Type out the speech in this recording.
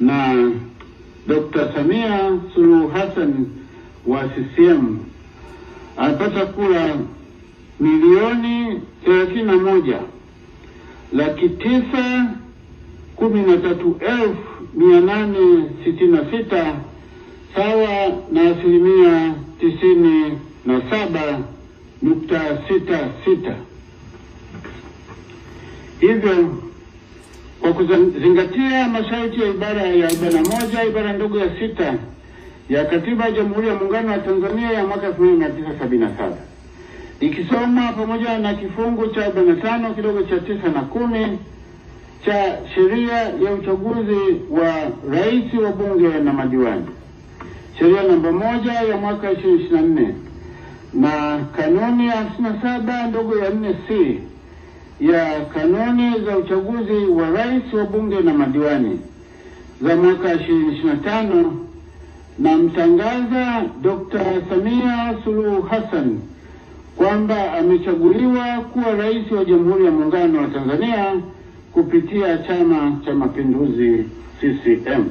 na Dr. Samia Suluhu Hassan wa CCM alipata kura 1,913,866 sawa na 97.66. Hivyo kwa kuzingatia masharti ya ibara ya 41 ibara ndogo ya 6 ya Katiba ya Jamhuri ya Muungano wa Tanzania ya mwaka 1977 ikisoma pamoja na kifungu cha 45 kidogo cha 9 na 10 cha sheria ya uchaguzi wa rais, wa bunge na madiwani, sheria namba 1 ya mwaka 2024 na kanuni ya 57 ndogo ya 4C ya kanuni za uchaguzi wa rais, wa bunge na madiwani za mwaka 2025, na mtangaza Dr. Samia Suluhu Hassan kwamba amechaguliwa kuwa rais wa Jamhuri ya Muungano wa Tanzania kupitia Chama cha Mapinduzi CCM.